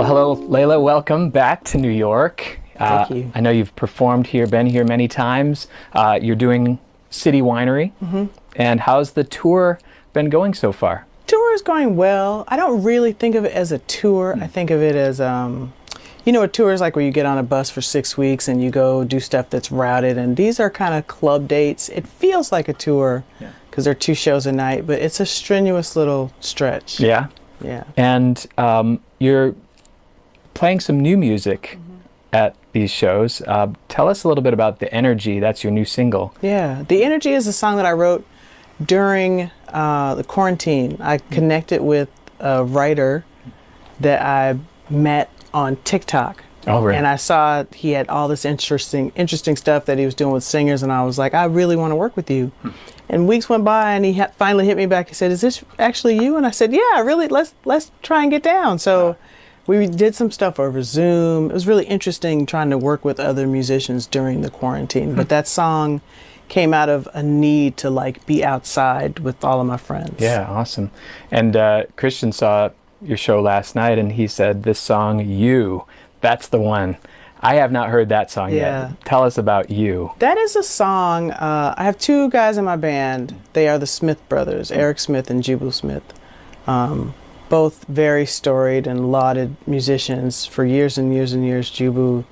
Well, hello, Layla. Welcome back to New York. Thank you. I know you've performed here, been here many times. You're doing City Winery. Mm-hmm. And how's the tour been going so far? Tour is going well. I don't really think of it as a tour. I think of it as, you know, a tour is like where you get on a bus for 6 weeks and you go do stuff that's routed. And these are kind of club dates. It feels like a tour because there are 2 shows a night, but it's a strenuous little stretch. Yeah? Yeah. And you're playing some new music at these shows. Tell us a little bit about The Energy. That's your new single. Yeah. The Energy is a song that I wrote during the quarantine. I connected with a writer that I met on TikTok. Oh, really? And I saw he had all this interesting stuff that he was doing with singers, and I was like, I really want to work with you. And weeks went by, and he finally hit me back. He said, "Is this actually you?" And I said, "Yeah, really. Let's try and get down." So we did some stuff over Zoom. It was really interesting trying to work with other musicians during the quarantine. But that song came out of a need to like be outside with all of my friends. Yeah, awesome. And Christian saw your show last night, and he said this song, "You," that's the one. I have not heard that song yet. Tell us about You. That is a song. I have 2 guys in my band. They are the Smith brothers, Eric Smith and Jubu Smith. Both very storied and lauded musicians for years and years and years. Jubu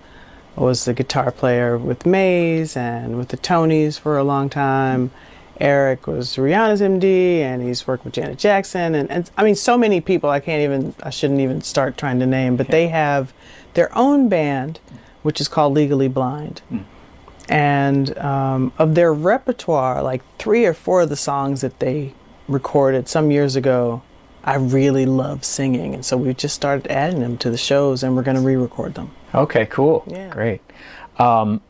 was the guitar player with Maze and with the Tonys for a long time. Eric was Rihanna's MD, and he's worked with Janet Jackson. And I mean, so many people I shouldn't even start trying to name, but they have their own band, which is called Legally Blind. And of their repertoire, like 3 or 4 of the songs that they recorded some years ago, I really love singing. And so we just started adding them to the shows, and we're going to re-record them. Okay, cool. Yeah. Great. And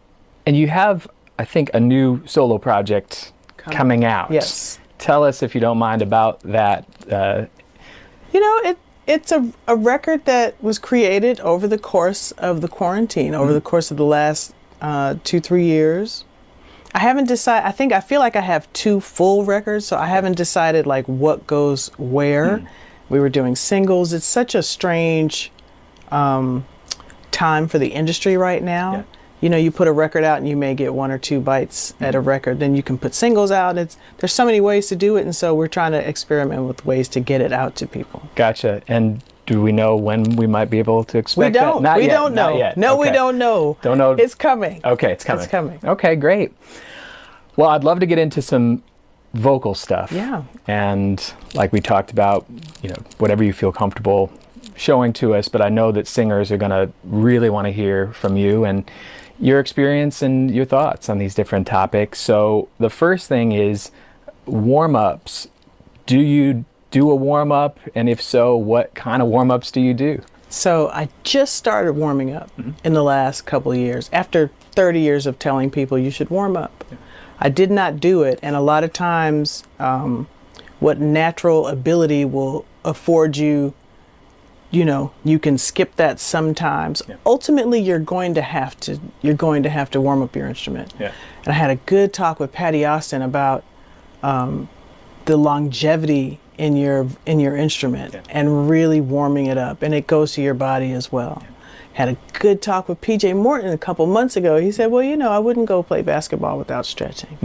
you have, I think, a new solo project coming out. Yes. Tell us, if you don't mind, about that. You know, it's a record that was created over the course of the quarantine, over the course of the last 2-3 years. I haven't decided. I feel like I have 2 full records, so I haven't decided like what goes where. We were doing singles. It's such a strange time for the industry right now. Yeah. You know, you put a record out and you may get 1 or 2 bites at a record. Then you can put singles out. There's so many ways to do it, and so we're trying to experiment with ways to get it out to people. Gotcha. And do we know when we might be able to expect We don't. that? We don't know. Not yet. No, Okay. we don't know. Don't know. It's coming. Okay, it's coming. It's coming. Okay, great. Well, I'd love to get into some vocal stuff. Yeah. And like we talked about, you know, whatever you feel comfortable showing to us, but I know that singers are going to really want to hear from you and your experience and your thoughts on these different topics. So the first thing is warm-ups. Do you do a warm-up? And if so, what kind of warm-ups do you do? So I just started warming up in the last couple of years. After 30 years of telling people you should warm up. I did not do it. And a lot of times what natural ability will afford you, you know, you can skip that sometimes. Yeah. Ultimately, you're going to have to warm up your instrument. Yeah. And I had a good talk with Patty Austin about the longevity in your instrument and really warming it up, and it goes to your body as well. Yeah. Had a good talk with PJ Morton a couple months ago. He said, well, you know, I wouldn't go play basketball without stretching.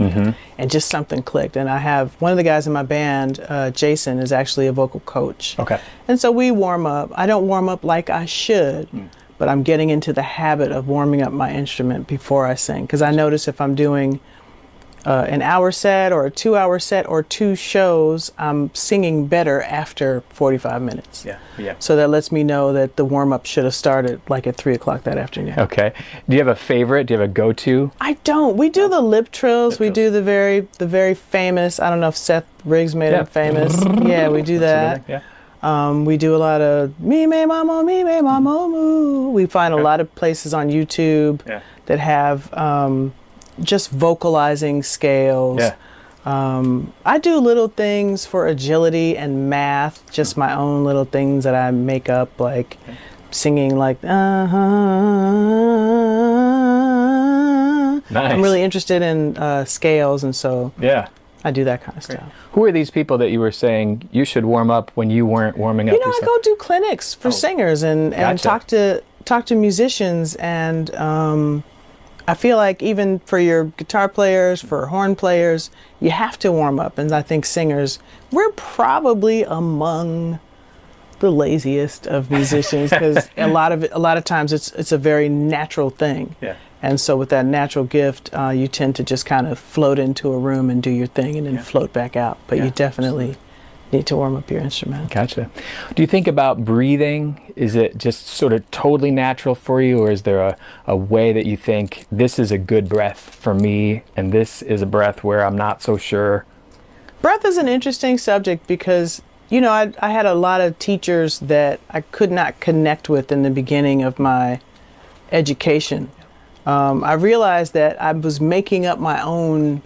And just something clicked. And I have one of the guys in my band, Jason, is actually a vocal coach. Okay. And so we warm up. I don't warm up like I should, but I'm getting into the habit of warming up my instrument before I sing. Because I notice if I'm doing an hour set or a 2-hour set or 2 shows, I'm singing better after 45 minutes. Yeah. So that lets me know that the warm-up should have started like at 3 o'clock that afternoon. Okay. Do you have a favorite? Do you have a go-to? I don't. We do the lip trills. We do the very famous, I don't know if Seth Riggs made it famous. Yeah, we do that. Yeah. We do a lot of me, me, mama, moo. We find a lot of places on YouTube that have just vocalizing scales. Yeah. I do little things for agility and math, just my own little things that I make up, like singing like, Nice. I'm really interested in scales, and so yeah. I do that kind of stuff. Who are these people that you were saying you should warm up when you weren't warming up? You know, I yourself? go do clinics for singers and Gotcha. talk to musicians, and I feel like even for your guitar players, for horn players, you have to warm up. And I think singers, we're probably among the laziest of musicians because a lot of times it's a very natural thing. Yeah. And so with that natural gift, you tend to just kind of float into a room and do your thing and then float back out. But you definitely need to warm up your instrument. Gotcha. Do you think about breathing? Is it just sort of totally natural for you, or is there a way that you think this is a good breath for me and this is a breath where I'm not so sure? Breath is an interesting subject because, you know, I had a lot of teachers that I could not connect with in the beginning of my education. I realized that I was making up my own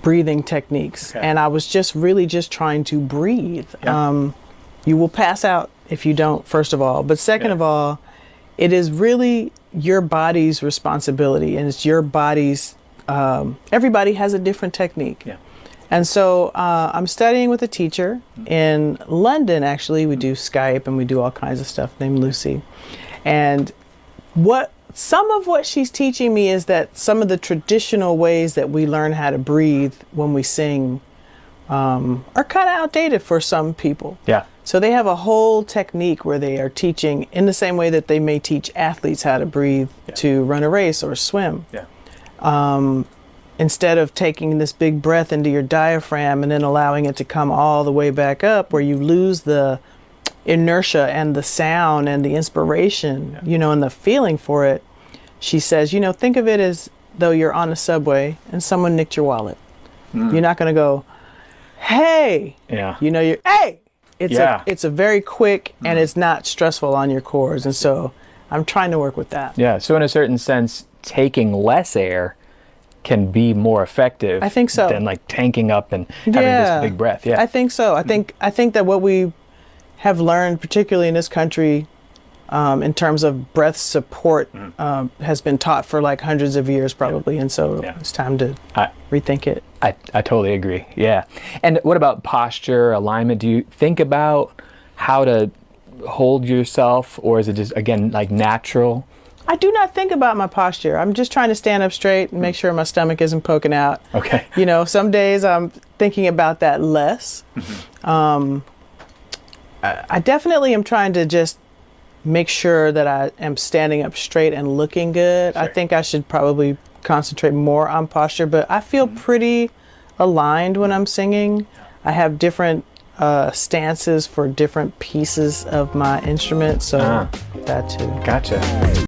breathing techniques, and I was just trying to breathe. You will pass out if you don't, first of all, but second of all, it is really your body's responsibility, and it's your body's everybody has a different technique. And so I'm studying with a teacher in London. Actually, we do Skype and we do all kinds of stuff, named Lucy. And some of what she's teaching me is that some of the traditional ways that we learn how to breathe when we sing are kind of outdated for some people. Yeah. So they have a whole technique where they are teaching in the same way that they may teach athletes how to breathe to run a race or swim. Instead of taking this big breath into your diaphragm and then allowing it to come all the way back up, where you lose the inertia and the sound and the inspiration, you know, and the feeling for it. She says, you know, think of it as though you're on a subway and someone nicked your wallet. You're not going to go, hey, you know, hey, it's a very quick and it's not stressful on your cords. And so I'm trying to work with that. Yeah. So in a certain sense, taking less air can be more effective. I think so. Than like tanking up and having this big breath. Yeah. I think so. I think that what we have learned, particularly in this country, in terms of breath support, has been taught for like hundreds of years probably. And so it's time to rethink it. I totally agree. Yeah. And what about posture, alignment? Do you think about how to hold yourself, or is it just, again, like natural? I do not think about my posture. I'm just trying to stand up straight and make sure my stomach isn't poking out. Okay. You know, some days I'm thinking about that less. I definitely am trying to just make sure that I am standing up straight and looking good. I think I should probably concentrate more on posture, but I feel pretty aligned when I'm singing. I have different stances for different pieces of my instrument, so that too. Gotcha.